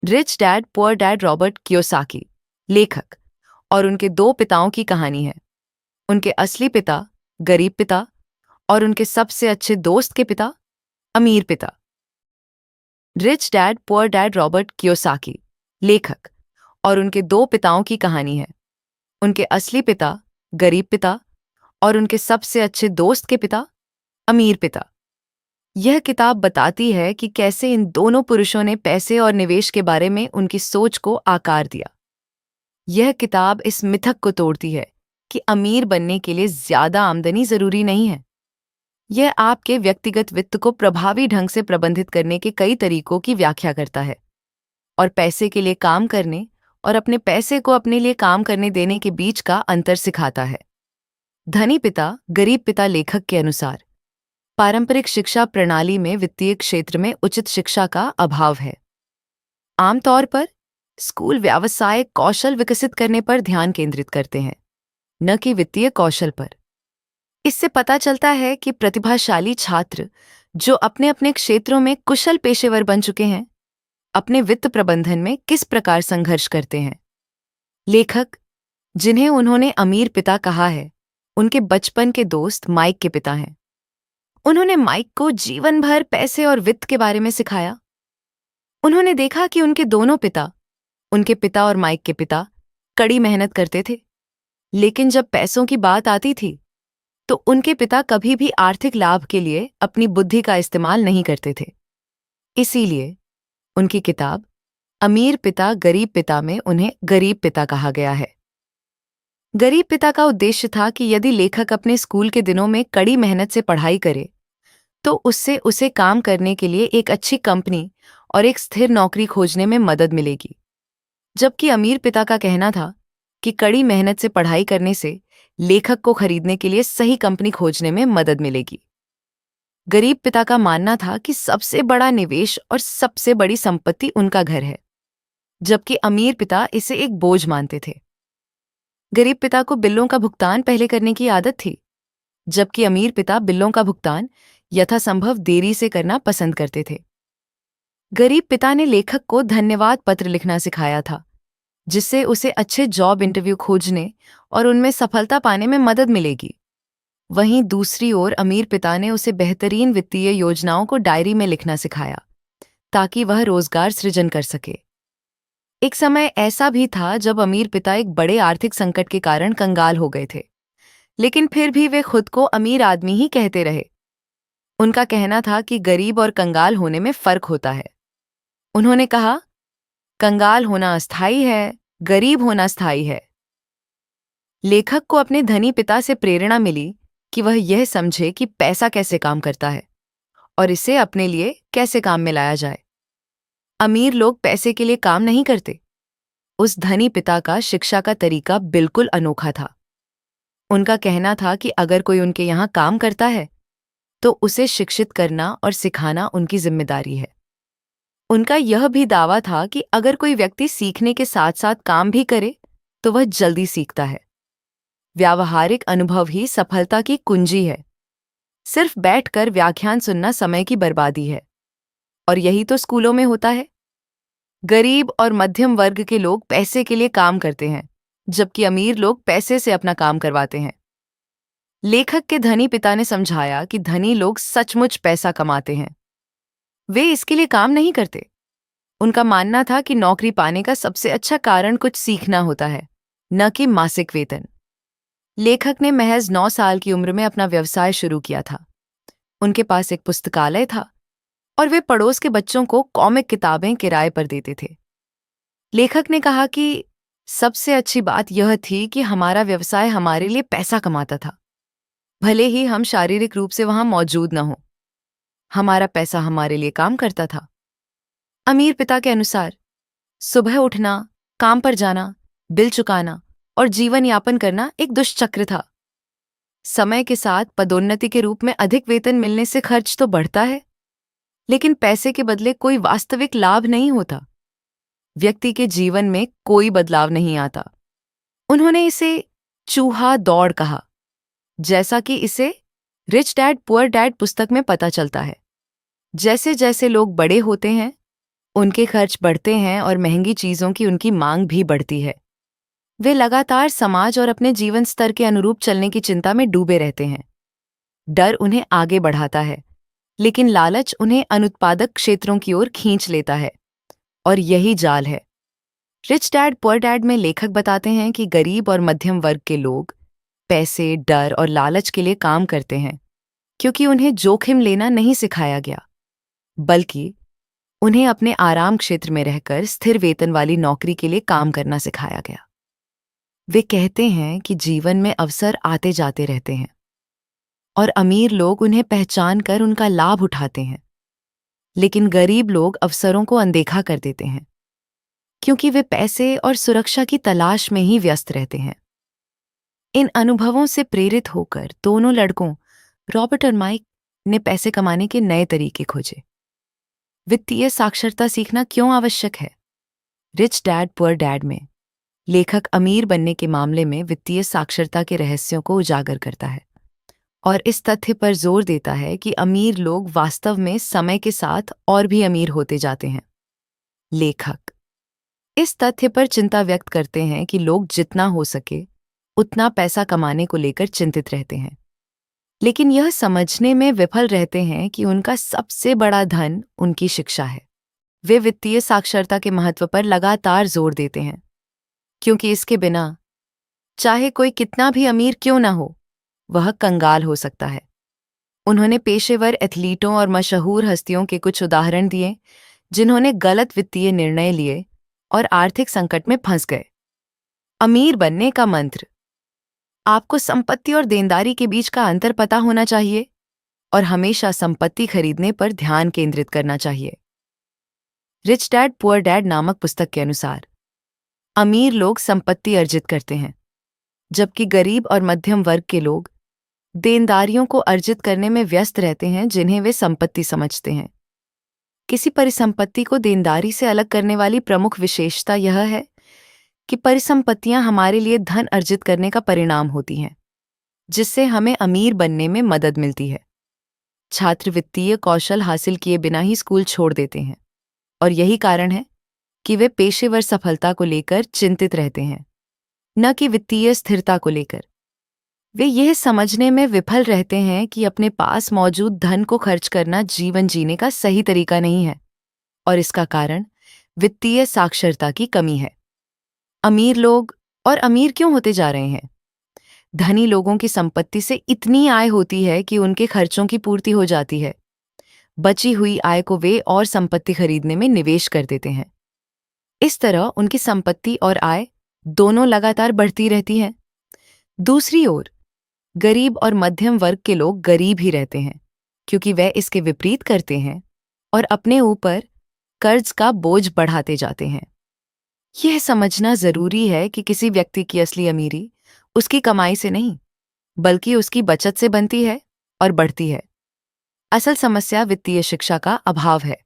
Rich dad poor dad Robert Kiyosaki लेखक और उनके दो पिताओं की कहानी है। उनके असली पिता गरीब पिता और उनके सबसे अच्छे दोस्त के पिता अमीर पिता। Rich dad poor dad Robert Kiyosaki लेखक और उनके दो पिताओं की कहानी है। उनके असली पिता गरीब पिता और उनके सबसे अच्छे दोस्त के पिता अमीर पिता। यह किताब बताती है कि कैसे इन दोनों पुरुषों ने पैसे और निवेश के बारे में उनकी सोच को आकार दिया। यह किताब इस मिथक को तोड़ती है कि अमीर बनने के लिए ज्यादा आमदनी जरूरी नहीं है। यह आपके व्यक्तिगत वित्त को प्रभावी ढंग से प्रबंधित करने के कई तरीकों की व्याख्या करता है और पैसे के लिए काम करने और अपने पैसे को अपने लिए काम करने देने के बीच का अंतर सिखाता है। धनी पिता गरीब पिता लेखक के अनुसार पारंपरिक शिक्षा प्रणाली में वित्तीय क्षेत्र में उचित शिक्षा का अभाव है। आमतौर पर स्कूल व्यावसायिक कौशल विकसित करने पर ध्यान केंद्रित करते हैं, न कि वित्तीय कौशल पर। इससे पता चलता है कि प्रतिभाशाली छात्र जो अपने अपने क्षेत्रों में कुशल पेशेवर बन चुके हैं, अपने वित्त प्रबंधन में किस प्रकार संघर्ष करते हैं। लेखक, जिन्हें उन्होंने अमीर पिता कहा है, उनके बचपन के दोस्त माइक के पिता हैं। उन्होंने माइक को जीवन भर पैसे और वित्त के बारे में सिखाया। उन्होंने देखा कि उनके पिता और माइक के पिता कड़ी मेहनत करते थे, लेकिन जब पैसों की बात आती थी तो उनके पिता कभी भी आर्थिक लाभ के लिए अपनी बुद्धि का इस्तेमाल नहीं करते थे। इसीलिए उनकी किताब अमीर पिता गरीब पिता में उन्हें गरीब पिता कहा गया है। गरीब पिता का उद्देश्य था कि यदि लेखक अपने स्कूल के दिनों में कड़ी मेहनत से पढ़ाई करे तो उससे उसे काम करने के लिए एक अच्छी कंपनी और एक स्थिर नौकरी खोजने में मदद मिलेगी, जबकि अमीर पिता का कहना था कि कड़ी मेहनत से पढ़ाई करने से लेखक को खरीदने के लिए सही कंपनी खोजने में मदद मिलेगी। गरीब पिता का मानना था कि सबसे बड़ा निवेश और सबसे बड़ी संपत्ति उनका घर है, जबकि अमीर पिता इसे एक बोझ मानते थे। गरीब पिता को बिलों का भुगतान पहले करने की आदत थी, जबकि अमीर पिता बिलों का भुगतान यथासंभव देरी से करना पसंद करते थे। गरीब पिता ने लेखक को धन्यवाद पत्र लिखना सिखाया था, जिससे उसे अच्छे जॉब इंटरव्यू खोजने और उनमें सफलता पाने में मदद मिलेगी। वहीं दूसरी ओर अमीर पिता ने उसे बेहतरीन वित्तीय योजनाओं को डायरी में लिखना सिखाया, ताकि वह रोजगार सृजन कर सके। एक समय ऐसा भी था जब अमीर पिता एक बड़े आर्थिक संकट के कारण कंगाल हो गए थे, लेकिन फिर भी वे खुद को अमीर आदमी ही कहते रहे। उनका कहना था कि गरीब और कंगाल होने में फर्क होता है। उन्होंने कहा, कंगाल होना अस्थायी है, गरीब होना स्थायी है। लेखक को अपने धनी पिता से प्रेरणा मिली कि वह यह समझे कि पैसा कैसे काम करता है और इसे अपने लिए कैसे काम में लाया जाए। अमीर लोग पैसे के लिए काम नहीं करते। उस धनी पिता का शिक्षा का तरीका बिल्कुल अनोखा था। उनका कहना था कि अगर कोई उनके यहाँ काम करता है तो उसे शिक्षित करना और सिखाना उनकी जिम्मेदारी है। उनका यह भी दावा था कि अगर कोई व्यक्ति सीखने के साथ साथ काम भी करे तो वह जल्दी सीखता है। व्यावहारिक अनुभव ही सफलता की कुंजी है। सिर्फ बैठकर व्याख्यान सुनना समय की बर्बादी है, और यही तो स्कूलों में होता है। गरीब और मध्यम वर्ग के लोग पैसे के लिए काम करते हैं, जबकि अमीर लोग पैसे से अपना काम करवाते हैं। लेखक के धनी पिता ने समझाया कि धनी लोग सचमुच पैसा कमाते हैं, वे इसके लिए काम नहीं करते। उनका मानना था कि नौकरी पाने का सबसे अच्छा कारण कुछ सीखना होता है, न कि मासिक वेतन। लेखक ने महज 9 साल की उम्र में अपना व्यवसाय शुरू किया था। उनके पास एक पुस्तकालय था और वे पड़ोस के बच्चों को कॉमिक किताबें किराए पर देते थे। लेखक ने कहा कि सबसे अच्छी बात यह थी कि हमारा व्यवसाय हमारे लिए पैसा कमाता था, भले ही हम शारीरिक रूप से वहां मौजूद न हों। हमारा पैसा हमारे लिए काम करता था। अमीर पिता के अनुसार सुबह उठना, काम पर जाना, बिल चुकाना और जीवन यापन करना एक दुष्चक्र था। समय के साथ पदोन्नति के रूप में अधिक वेतन मिलने से खर्च तो बढ़ता है, लेकिन पैसे के बदले कोई वास्तविक लाभ नहीं होता। व्यक्ति के जीवन में कोई बदलाव नहीं आता। उन्होंने इसे चूहा दौड़ कहा, जैसा कि इसे रिच डैड पुअर डैड पुस्तक में पता चलता है। जैसे जैसे लोग बड़े होते हैं, उनके खर्च बढ़ते हैं और महंगी चीज़ों की उनकी मांग भी बढ़ती है। वे लगातार समाज और अपने जीवन स्तर के अनुरूप चलने की चिंता में डूबे रहते हैं। डर उन्हें आगे बढ़ाता है, लेकिन लालच उन्हें अनुत्पादक क्षेत्रों की ओर खींच लेता है। और यही जाल है। रिच डैड पुअर डैड में लेखक बताते हैं कि गरीब और मध्यम वर्ग के लोग पैसे, डर और लालच के लिए काम करते हैं, क्योंकि उन्हें जोखिम लेना नहीं सिखाया गया, बल्कि उन्हें अपने आराम क्षेत्र में रहकर स्थिर वेतन वाली नौकरी के लिए काम करना सिखाया गया। वे कहते हैं कि जीवन में अवसर आते जाते रहते हैं और अमीर लोग उन्हें पहचान कर उनका लाभ उठाते हैं, लेकिन गरीब लोग अवसरों को अनदेखा कर देते हैं, क्योंकि वे पैसे और सुरक्षा की तलाश में ही व्यस्त रहते हैं। इन अनुभवों से प्रेरित होकर दोनों लड़कों, रॉबर्ट और माइक, ने पैसे कमाने के नए तरीके खोजे। वित्तीय साक्षरता सीखना क्यों आवश्यक है? रिच डैड पुअर डैड में लेखक अमीर बनने के मामले में वित्तीय साक्षरता के रहस्यों को उजागर करता है और इस तथ्य पर जोर देता है कि अमीर लोग वास्तव में समय के साथ और भी अमीर होते जाते हैं। लेखक इस तथ्य पर चिंता व्यक्त करते हैं कि लोग जितना हो सके उतना पैसा कमाने को लेकर चिंतित रहते हैं, लेकिन यह समझने में विफल रहते हैं कि उनका सबसे बड़ा धन उनकी शिक्षा है। वे वित्तीय साक्षरता के महत्व पर लगातार जोर देते हैं, क्योंकि इसके बिना चाहे कोई कितना भी अमीर क्यों ना हो, वह कंगाल हो सकता है। उन्होंने पेशेवर एथलीटों और मशहूर हस्तियों के कुछ उदाहरण दिए जिन्होंने गलत वित्तीय निर्णय लिए और आर्थिक संकट में फंस गए। अमीर बनने का मंत्र: आपको संपत्ति और देनदारी के बीच का अंतर पता होना चाहिए और हमेशा संपत्ति खरीदने पर ध्यान केंद्रित करना चाहिए। रिच डैड पुअर डैड नामक पुस्तक के अनुसार अमीर लोग संपत्ति अर्जित करते हैं, जबकि गरीब और मध्यम वर्ग के लोग देनदारियों को अर्जित करने में व्यस्त रहते हैं जिन्हें वे संपत्ति समझते हैं। किसी परिसंपत्ति को देनदारी से अलग करने वाली प्रमुख विशेषता यह है कि परिसंपत्तियां हमारे लिए धन अर्जित करने का परिणाम होती हैं, जिससे हमें अमीर बनने में मदद मिलती है। छात्र वित्तीय कौशल हासिल किए बिना ही स्कूल छोड़ देते हैं और यही कारण है कि वे पेशेवर सफलता को लेकर चिंतित रहते हैं, न कि वित्तीय स्थिरता को लेकर। वे यह समझने में विफल रहते हैं कि अपने पास मौजूद धन को खर्च करना जीवन जीने का सही तरीका नहीं है, और इसका कारण वित्तीय साक्षरता की कमी है। अमीर लोग और अमीर क्यों होते जा रहे हैं? धनी लोगों की संपत्ति से इतनी आय होती है कि उनके खर्चों की पूर्ति हो जाती है। बची हुई आय को वे और संपत्ति खरीदने में निवेश कर देते हैं। इस तरह उनकी संपत्ति और आय दोनों लगातार बढ़ती रहती हैं। दूसरी ओर गरीब और मध्यम वर्ग के लोग गरीब ही रहते हैं, क्योंकि वे इसके विपरीत करते हैं और अपने ऊपर कर्ज का बोझ बढ़ाते जाते हैं। यह समझना जरूरी है कि किसी व्यक्ति की असली अमीरी उसकी कमाई से नहीं, बल्कि उसकी बचत से बनती है और बढ़ती है। असल समस्या वित्तीय शिक्षा का अभाव है।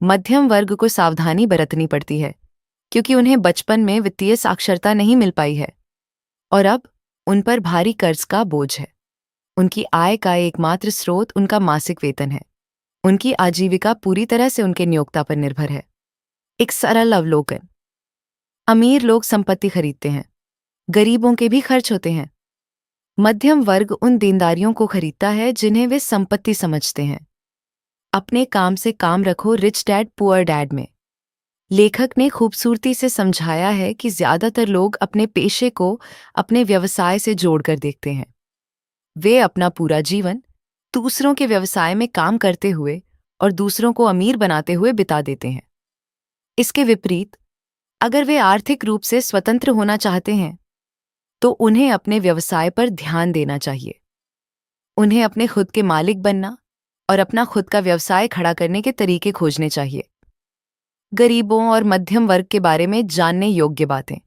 मध्यम वर्ग को सावधानी बरतनी पड़ती है, क्योंकि उन्हें बचपन में वित्तीय साक्षरता नहीं मिल पाई है और अब उन पर भारी कर्ज का बोझ है। उनकी आय का एकमात्र स्रोत उनका मासिक वेतन है। उनकी आजीविका पूरी तरह से उनके नियोक्ता पर निर्भर है। एक सरल अवलोकन: अमीर लोग संपत्ति खरीदते हैं, गरीबों के भी खर्च होते हैं। मध्यम वर्ग उन देनदारियों को खरीदता है जिन्हें वे संपत्ति समझते हैं। अपने काम से काम रखो रिच डैड पुअर डैड में लेखक ने खूबसूरती से समझाया है कि ज्यादातर लोग अपने पेशे को अपने व्यवसाय से जोड़कर देखते हैं। वे अपना पूरा जीवन दूसरों के व्यवसाय में काम करते हुए और दूसरों को अमीर बनाते हुए बिता देते हैं। इसके विपरीत, अगर वे आर्थिक रूप से स्वतंत्र होना चाहते हैं, तो उन्हें अपने व्यवसाय पर ध्यान देना चाहिए। उन्हें अपने खुद के मालिक बनना और अपना खुद का व्यवसाय खड़ा करने के तरीके खोजने चाहिए। गरीबों और मध्यम वर्ग के बारे में जानने योग्य बातें: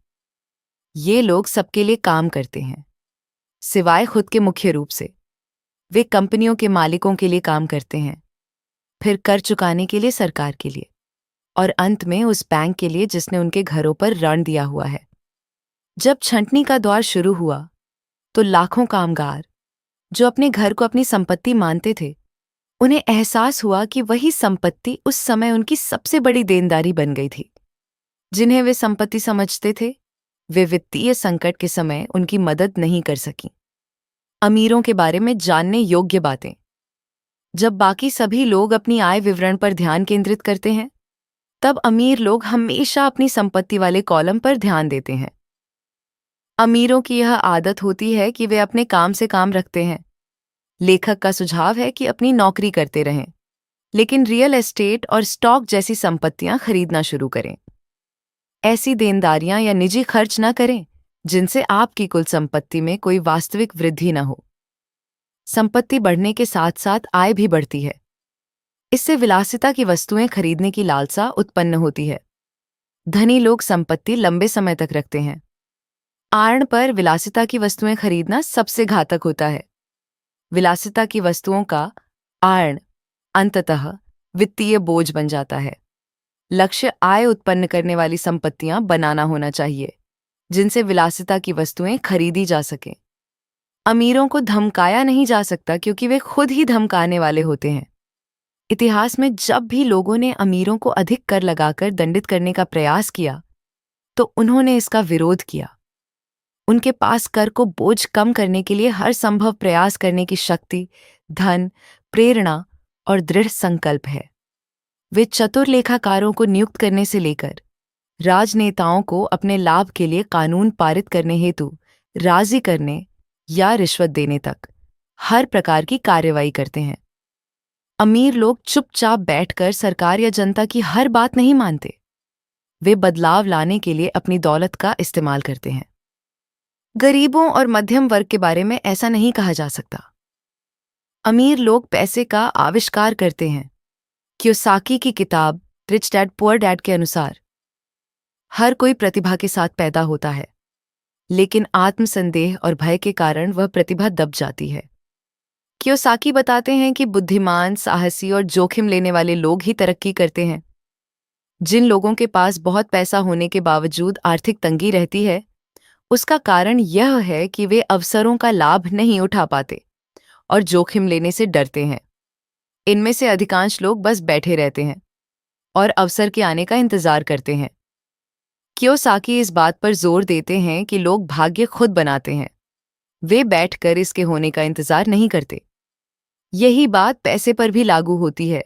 ये लोग सबके लिए काम करते हैं, सिवाय खुद के। मुख्य रूप से वे कंपनियों के मालिकों के लिए काम करते हैं, फिर कर चुकाने के लिए सरकार के लिए, और अंत में उस बैंक के लिए जिसने उनके घरों पर ऋण दिया हुआ है। जब छंटनी का दौर शुरू हुआ तो लाखों कामगार जो अपने घर को अपनी संपत्ति मानते थे, उन्हें एहसास हुआ कि वही संपत्ति उस समय उनकी सबसे बड़ी देनदारी बन गई थी। जिन्हें वे संपत्ति समझते थे, वे वित्तीय संकट के समय उनकी मदद नहीं कर सकीं। अमीरों के बारे में जानने योग्य बातें। जब बाकी सभी लोग अपनी आय विवरण पर ध्यान केंद्रित करते हैं, तब अमीर लोग हमेशा अपनी संपत्ति वाले कॉलम पर ध्यान देते हैं। अमीरों की यह आदत होती है कि वे अपने काम से काम रखते हैं। लेखक का सुझाव है कि अपनी नौकरी करते रहें, लेकिन रियल एस्टेट और स्टॉक जैसी संपत्तियां खरीदना शुरू करें। ऐसी देनदारियां या निजी खर्च न करें जिनसे आपकी कुल संपत्ति में कोई वास्तविक वृद्धि न हो। संपत्ति बढ़ने के साथ साथ आय भी बढ़ती है। इससे विलासिता की वस्तुएं खरीदने की लालसा उत्पन्न होती है। धनी लोग संपत्ति लंबे समय तक रखते हैं। आर्ण पर विलासिता की वस्तुएं खरीदना सबसे घातक होता है। विलासिता की वस्तुओं का आर्ण अंततः वित्तीय बोझ बन जाता है। लक्ष्य आय उत्पन्न करने वाली संपत्तियां बनाना होना चाहिए, जिनसे विलासिता की वस्तुएं खरीदी जा सकें। अमीरों को धमकाया नहीं जा सकता क्योंकि वे खुद ही धमकाने वाले होते हैं। इतिहास में जब भी लोगों ने अमीरों को अधिक कर लगाकर दंडित करने का प्रयास किया, तो उन्होंने इसका विरोध किया। उनके पास कर को बोझ कम करने के लिए हर संभव प्रयास करने की शक्ति, धन, प्रेरणा और दृढ़ संकल्प है। वे चतुर लेखाकारों को नियुक्त करने से लेकर राजनेताओं को अपने लाभ के लिए कानून पारित करने हेतु राजी करने या रिश्वत देने तक हर प्रकार की कार्रवाई करते हैं। अमीर लोग चुपचाप बैठकर सरकार या जनता की हर बात नहीं मानते। वे बदलाव लाने के लिए अपनी दौलत का इस्तेमाल करते हैं। गरीबों और मध्यम वर्ग के बारे में ऐसा नहीं कहा जा सकता। अमीर लोग पैसे का आविष्कार करते हैं। कियोसाकी की किताब रिच डैड पुअर डैड के अनुसार हर कोई प्रतिभा के साथ पैदा होता है, लेकिन आत्मसंदेह और भय के कारण वह प्रतिभा दब जाती है। कियोसाकी बताते हैं कि बुद्धिमान, साहसी और जोखिम लेने वाले लोग ही तरक्की करते हैं। जिन लोगों के पास बहुत पैसा होने के बावजूद आर्थिक तंगी रहती है, उसका कारण यह है कि वे अवसरों का लाभ नहीं उठा पाते और जोखिम लेने से डरते हैं। इनमें से अधिकांश लोग बस बैठे रहते हैं और अवसर के आने का इंतजार करते हैं। कियोसाकी इस बात पर जोर देते हैं कि लोग भाग्य खुद बनाते हैं। वे बैठकर इसके होने का इंतजार नहीं करते। यही बात पैसे पर भी लागू होती है।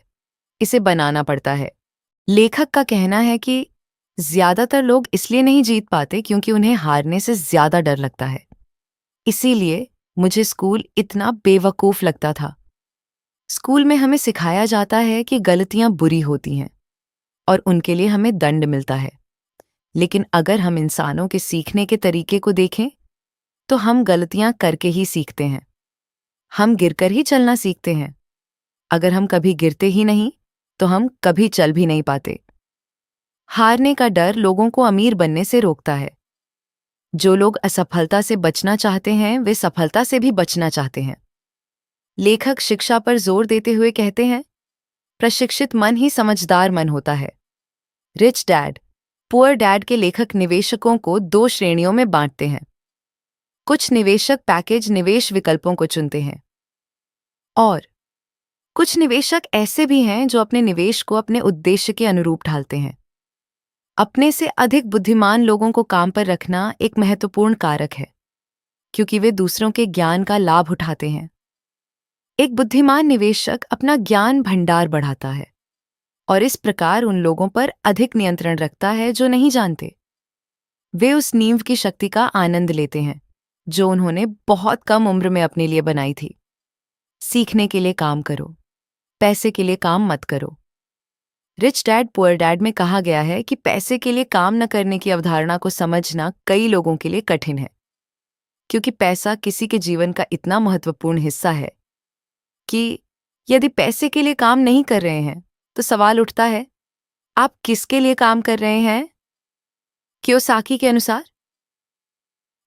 इसे बनाना पड़ता है। लेखक का कहना है कि ज्यादातर लोग इसलिए नहीं जीत पाते क्योंकि उन्हें हारने से ज्यादा डर लगता है। इसीलिए मुझे स्कूल इतना बेवकूफ लगता था। स्कूल में हमें सिखाया जाता है कि गलतियां बुरी होती हैं और उनके लिए हमें दंड मिलता है। लेकिन अगर हम इंसानों के सीखने के तरीके को देखें, तो हम गलतियां करके ही सीखते हैं। हम गिरकर ही चलना सीखते हैं। अगर हम कभी गिरते ही नहीं, तो हम कभी चल भी नहीं पाते। हारने का डर लोगों को अमीर बनने से रोकता है। जो लोग असफलता से बचना चाहते हैं, वे सफलता से भी बचना चाहते हैं। लेखक शिक्षा पर जोर देते हुए कहते हैं, प्रशिक्षित मन ही समझदार मन होता है। रिच डैड पुअर डैड के लेखक निवेशकों को 2 श्रेणियों में बांटते हैं। कुछ निवेशक पैकेज निवेश विकल्पों को चुनते हैं और कुछ निवेशक ऐसे भी हैं जो अपने निवेश को अपने उद्देश्य के अनुरूप ढालते हैं। अपने से अधिक बुद्धिमान लोगों को काम पर रखना एक महत्वपूर्ण कारक है, क्योंकि वे दूसरों के ज्ञान का लाभ उठाते हैं। एक बुद्धिमान निवेशक अपना ज्ञान भंडार बढ़ाता है और इस प्रकार उन लोगों पर अधिक नियंत्रण रखता है जो नहीं जानते। वे उस नींव की शक्ति का आनंद लेते हैं जो उन्होंने बहुत कम उम्र में अपने लिए बनाई थी। सीखने के लिए काम करो, पैसे के लिए काम मत करो। रिच डैड पुअर डैड में कहा गया है कि पैसे के लिए काम न करने की अवधारणा को समझना कई लोगों के लिए कठिन है, क्योंकि पैसा किसी के जीवन का इतना महत्वपूर्ण हिस्सा है कि यदि पैसे के लिए काम नहीं कर रहे हैं, तो सवाल उठता है, आप किसके लिए काम कर रहे हैं? कियोसाकी के अनुसार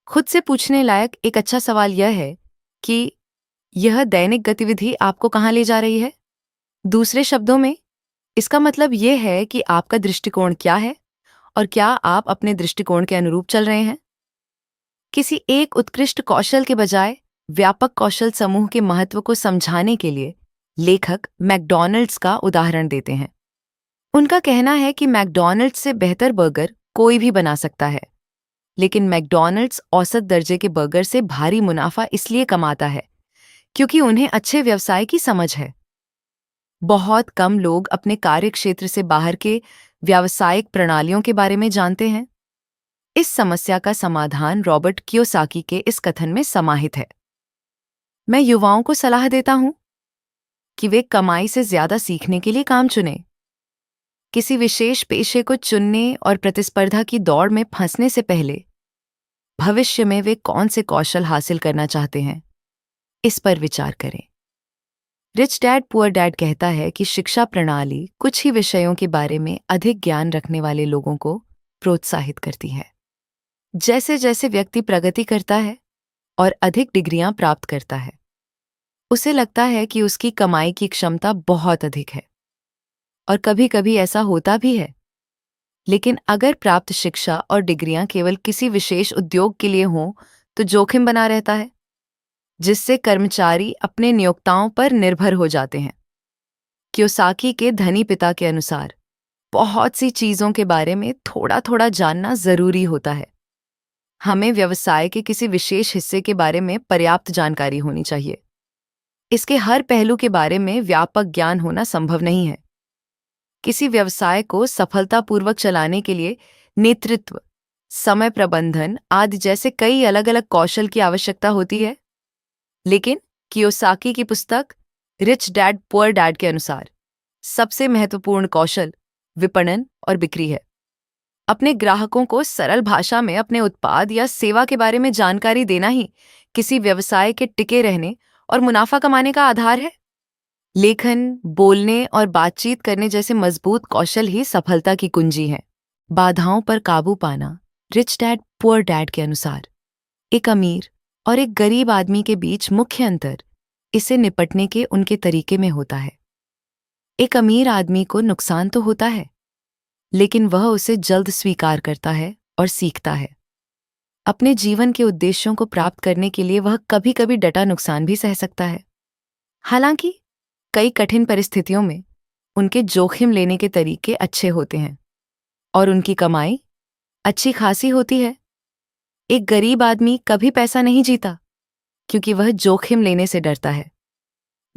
खुद से पूछने लायक एक अच्छा सवाल यह है कि यह दैनिक गतिविधि आपको कहाँ ले जा रही है? दूसरे शब्दों में, इसका मतलब यह है कि आपका दृष्टिकोण क्या है और क्या आप अपने दृष्टिकोण के अनुरूप चल रहे हैं? किसी एक उत्कृष्ट कौशल के बजाय व्यापक कौशल समूह के महत्व को समझाने के लिए लेखक मैकडॉनल्ड्स का उदाहरण देते हैं। उनका कहना है कि मैकडॉनल्ड्स से बेहतर बर्गर कोई भी बना सकता है, लेकिन मैकडॉनल्ड्स औसत दर्जे के बर्गर से भारी मुनाफा इसलिए कमाता है क्योंकि उन्हें अच्छे व्यवसाय की समझ है। बहुत कम लोग अपने कार्यक्षेत्र से बाहर के व्यावसायिक प्रणालियों के बारे में जानते हैं। इस समस्या का समाधान रॉबर्ट कियोसाकी के इस कथन में समाहित है। मैं युवाओं को सलाह देता हूं कि वे कमाई से ज्यादा सीखने के लिए काम चुनें। किसी विशेष पेशे को चुनने और प्रतिस्पर्धा की दौड़ में फंसने से पहले भविष्य में वे कौन से कौशल हासिल करना चाहते हैं, इस पर विचार करें। रिच डैड पुअर डैड कहता है कि शिक्षा प्रणाली कुछ ही विषयों के बारे में अधिक ज्ञान रखने वाले लोगों को प्रोत्साहित करती है। जैसे जैसे व्यक्ति प्रगति करता है और अधिक डिग्रियां प्राप्त करता है, उसे लगता है कि उसकी कमाई की क्षमता बहुत अधिक है। और कभी-कभी ऐसा होता भी है। लेकिन अगर प्राप्त शिक्षा और डिग्रियां केवल किसी विशेष उद्योग के लिए हों, तो जोखिम बना रहता है, जिससे कर्मचारी अपने नियोक्ताओं पर निर्भर हो जाते हैं। कियोसाकी के धनी पिता के अनुसार बहुत सी चीजों के बारे में थोड़ा-थोड़ा जानना जरूरी होता है। हमें व्यवसाय के किसी विशेष हिस्से के बारे में पर्याप्त जानकारी होनी चाहिए। इसके हर पहलू के बारे में व्यापक ज्ञान होना संभव नहीं है। किसी व्यवसाय को सफलतापूर्वक चलाने के लिए नेतृत्व, समय प्रबंधन आदि जैसे कई अलग-अलग कौशल की आवश्यकता होती है। लेकिन कियोसाकी की पुस्तक रिच डैड पुअर डैड के अनुसार सबसे महत्वपूर्ण कौशल विपणन और बिक्री है। अपने ग्राहकों को सरल भाषा में अपने उत्पाद या सेवा के बारे में जानकारी देना ही किसी व्यवसाय के टिके रहने और मुनाफा कमाने का आधार है। लेखन, बोलने और बातचीत करने जैसे मजबूत कौशल ही सफलता की कुंजी हैं। बाधाओं पर काबू पाना रिच डैड पुअर डैड के अनुसार एक अमीर और एक गरीब आदमी के बीच मुख्य अंतर इसे निपटने के उनके तरीके में होता है। एक अमीर आदमी को नुकसान तो होता है, लेकिन वह उसे जल्द स्वीकार करता है और सीखता है। अपने जीवन के उद्देश्यों को प्राप्त करने के लिए वह कभी-कभी डटा नुकसान भी सह सकता है। हालांकि कई कठिन परिस्थितियों में उनके जोखिम लेने के तरीके अच्छे होते हैं और उनकी कमाई अच्छी खासी होती है। एक गरीब आदमी कभी पैसा नहीं जीता क्योंकि वह जोखिम लेने से डरता है।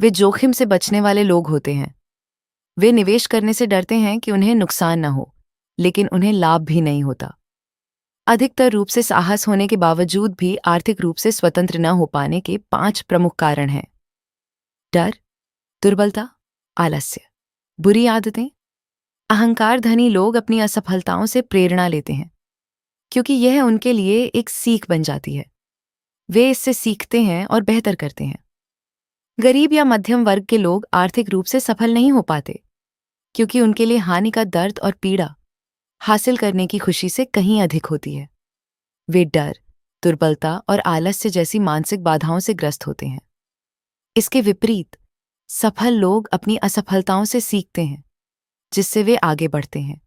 वे जोखिम से बचने वाले लोग होते हैं। वे निवेश करने से डरते हैं कि उन्हें नुकसान न हो, लेकिन उन्हें लाभ भी नहीं होता। अधिकतर रूप से साहस होने के बावजूद भी आर्थिक रूप से स्वतंत्र न हो पाने के 5 प्रमुख कारण हैं। डर, दुर्बलता, आलस्य, बुरी आदतें। अहंकार धनी लोग अपनी असफलताओं से प्रेरणा लेते हैं क्योंकि यह उनके लिए एक सीख बन जाती है। वे इससे सीखते हैं और बेहतर करते हैं। गरीब या मध्यम वर्ग के लोग आर्थिक रूप से सफल नहीं हो पाते क्योंकि उनके लिए हानि का दर्द और पीड़ा हासिल करने की खुशी से कहीं अधिक होती है। वे डर, दुर्बलता और आलस्य जैसी मानसिक बाधाओं से ग्रस्त होते हैं। इसके विपरीत सफल लोग अपनी असफलताओं से सीखते हैं, जिससे वे आगे बढ़ते हैं।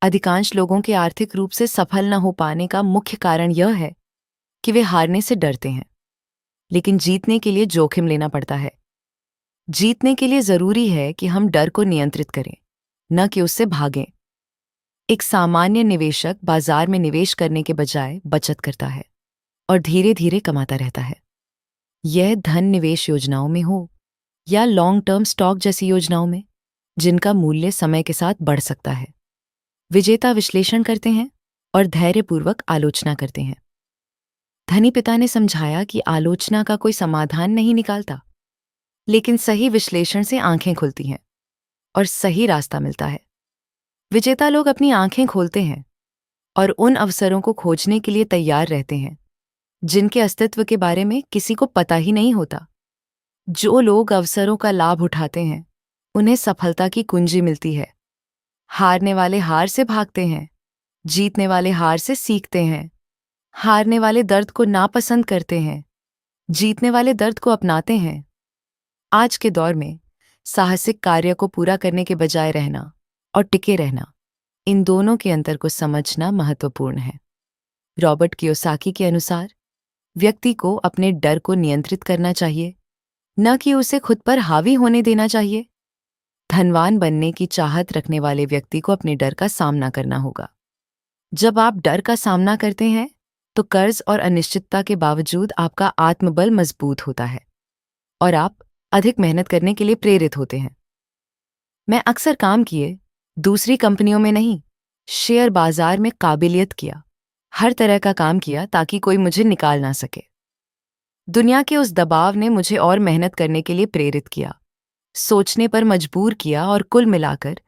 अधिकांश लोगों के आर्थिक रूप से सफल न हो पाने का मुख्य कारण यह है कि वे हारने से डरते हैं, लेकिन जीतने के लिए जोखिम लेना पड़ता है। जीतने के लिए जरूरी है कि हम डर को नियंत्रित करें, न कि उससे भागें। एक सामान्य निवेशक बाजार में निवेश करने के बजाय बचत करता है और धीरे धीरे कमाता रहता है। यह धन निवेश योजनाओं में हो या लॉन्ग टर्म स्टॉक जैसी योजनाओं में, जिनका मूल्य समय के साथ बढ़ सकता है। विजेता विश्लेषण करते हैं और धैर्यपूर्वक आलोचना करते हैं। धनी पिता ने समझाया कि आलोचना का कोई समाधान नहीं निकालता, लेकिन सही विश्लेषण से आंखें खुलती हैं और सही रास्ता मिलता है। विजेता लोग अपनी आंखें खोलते हैं और उन अवसरों को खोजने के लिए तैयार रहते हैं जिनके अस्तित्व के बारे में किसी को पता ही नहीं होता। जो लोग अवसरों का लाभ उठाते हैं, उन्हें सफलता की कुंजी मिलती है। हारने वाले हार से भागते हैं, जीतने वाले हार से सीखते हैं। हारने वाले दर्द को नापसंद करते हैं, जीतने वाले दर्द को अपनाते हैं। आज के दौर में साहसिक कार्य को पूरा करने के बजाय रहना और टिके रहना, इन दोनों के अंतर को समझना महत्वपूर्ण है। रॉबर्ट कियोसाकी के अनुसार व्यक्ति को अपने डर को नियंत्रित करना चाहिए, न कि उसे खुद पर हावी होने देना चाहिए। धनवान बनने की चाहत रखने वाले व्यक्ति को अपने डर का सामना करना होगा। जब आप डर का सामना करते हैं तो कर्ज और अनिश्चितता के बावजूद आपका आत्मबल मजबूत होता है और आप अधिक मेहनत करने के लिए प्रेरित होते हैं। मैं अक्सर काम किए, दूसरी कंपनियों में नहीं, शेयर बाजार में काबिलियत किया, हर तरह का काम किया ताकि कोई मुझे निकाल ना सके। दुनिया के उस दबाव ने मुझे और मेहनत करने के लिए प्रेरित किया, सोचने पर मजबूर किया और कुल मिलाकर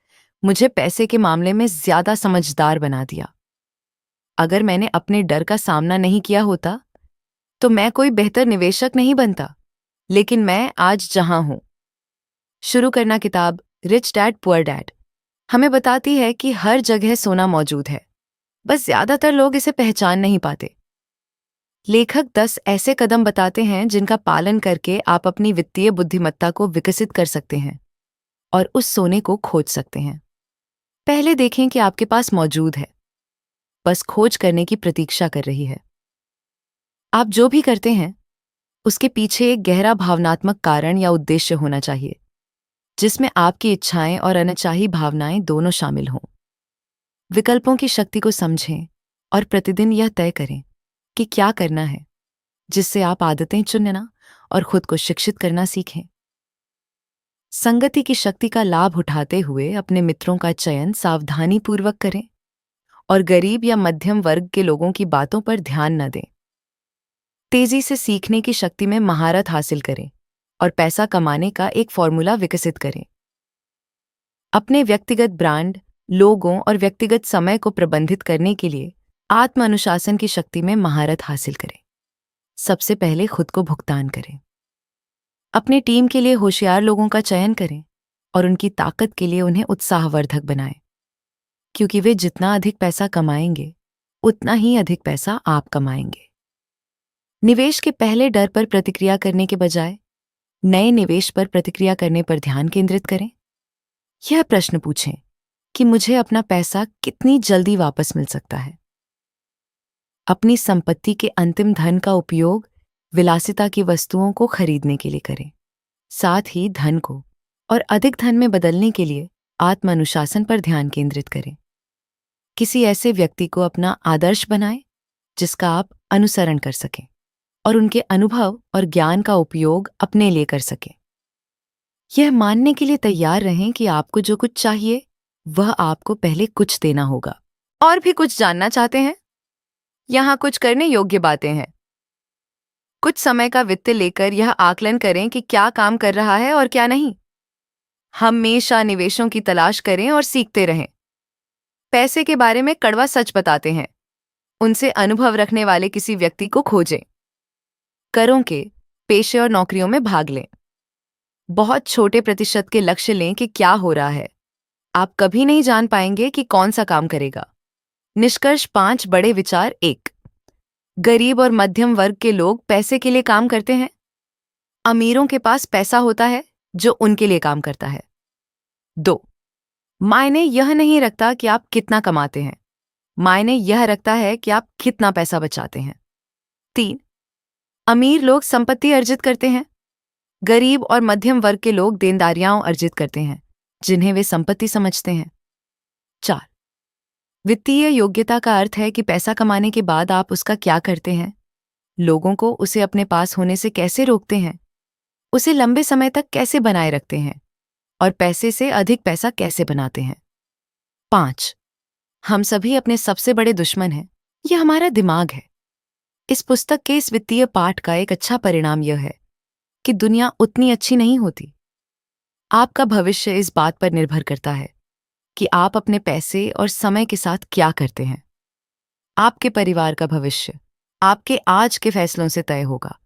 मुझे पैसे के मामले में ज्यादा समझदार बना दिया। अगर मैंने अपने डर का सामना नहीं किया होता तो मैं कोई बेहतर निवेशक नहीं बनता, लेकिन मैं आज जहां हूं। शुरू करना किताब रिच डैड पुअर डैड हमें बताती है कि हर जगह सोना मौजूद है, बस ज्यादातर लोग इसे पहचान नहीं पाते। लेखक 10 ऐसे कदम बताते हैं जिनका पालन करके आप अपनी वित्तीय बुद्धिमत्ता को विकसित कर सकते हैं और उस सोने को खोज सकते हैं। पहले देखें कि आपके पास मौजूद है, बस खोज करने की प्रतीक्षा कर रही है। आप जो भी करते हैं उसके पीछे एक गहरा भावनात्मक कारण या उद्देश्य होना चाहिए, जिसमें आपकी इच्छाएं और अनचाही भावनाएं दोनों शामिल हों। विकल्पों की शक्ति को समझें और प्रतिदिन यह तय करें कि क्या करना है, जिससे आप आदतें चुनना और खुद को शिक्षित करना सीखें। संगति की शक्ति का लाभ उठाते हुए अपने मित्रों का चयन सावधानीपूर्वक करें और गरीब या मध्यम वर्ग के लोगों की बातों पर ध्यान न दें। तेजी से सीखने की शक्ति में महारत हासिल करें और पैसा कमाने का एक फॉर्मूला विकसित करें। अपने व्यक्तिगत ब्रांड, लोगों और व्यक्तिगत समय को प्रबंधित करने के लिए आत्म अनुशासन की शक्ति में महारत हासिल करें। सबसे पहले खुद को भुगतान करें। अपने टीम के लिए होशियार लोगों का चयन करें और उनकी ताकत के लिए उन्हें उत्साहवर्धक बनाएं, क्योंकि वे जितना अधिक पैसा कमाएंगे उतना ही अधिक पैसा आप कमाएंगे। निवेश के पहले डर पर प्रतिक्रिया करने के बजाय नए निवेश पर प्रतिक्रिया करने पर ध्यान केंद्रित करें। यह प्रश्न पूछें कि मुझे अपना पैसा कितनी जल्दी वापस मिल सकता है। अपनी संपत्ति के अंतिम धन का उपयोग विलासिता की वस्तुओं को खरीदने के लिए करें। साथ ही धन को और अधिक धन में बदलने के लिए आत्म अनुशासन पर ध्यान केंद्रित करें। किसी ऐसे व्यक्ति को अपना आदर्श बनाएं जिसका आप अनुसरण कर सकें और उनके अनुभव और ज्ञान का उपयोग अपने लिए कर सकें। यह मानने के लिए तैयार रहें कि आपको जो कुछ चाहिए वह आपको पहले कुछ देना होगा। और भी कुछ जानना चाहते हैं? यहाँ कुछ करने योग्य बातें हैं। कुछ समय का वित्त लेकर यह आकलन करें कि क्या काम कर रहा है और क्या नहीं। हमेशा निवेशों की तलाश करें और सीखते रहें। पैसे के बारे में कड़वा सच बताते हैं, उनसे अनुभव रखने वाले किसी व्यक्ति को खोजें। करों के पेशे और नौकरियों में भाग लें। बहुत छोटे प्रतिशत के लक्ष्य लें कि क्या हो रहा है। आप कभी नहीं जान पाएंगे कि कौन सा काम करेगा। निष्कर्ष 5 बड़े विचार। 1, गरीब और मध्यम वर्ग के लोग पैसे के लिए काम करते हैं। अमीरों के पास पैसा होता है जो उनके लिए काम करता है। 2, मायने यह नहीं रखता कि आप कितना कमाते हैं, मायने यह रखता है कि आप कितना पैसा बचाते हैं। 3, अमीर लोग संपत्ति अर्जित करते हैं, गरीब और मध्यम वर्ग के लोग देनदारियां अर्जित करते हैं जिन्हें वे संपत्ति समझते हैं। 4, वित्तीय योग्यता का अर्थ है कि पैसा कमाने के बाद आप उसका क्या करते हैं, लोगों को उसे अपने पास होने से कैसे रोकते हैं, उसे लंबे समय तक कैसे बनाए रखते हैं और पैसे से अधिक पैसा कैसे बनाते हैं। 5, हम सभी अपने सबसे बड़े दुश्मन हैं, यह हमारा दिमाग है। इस पुस्तक के इस वित्तीय पाठ का एक अच्छा परिणाम यह है कि दुनिया उतनी अच्छी नहीं होती। आपका भविष्य इस बात पर निर्भर करता है कि आप अपने पैसे और समय के साथ क्या करते हैं। आपके परिवार का भविष्य आपके आज के फैसलों से तय होगा।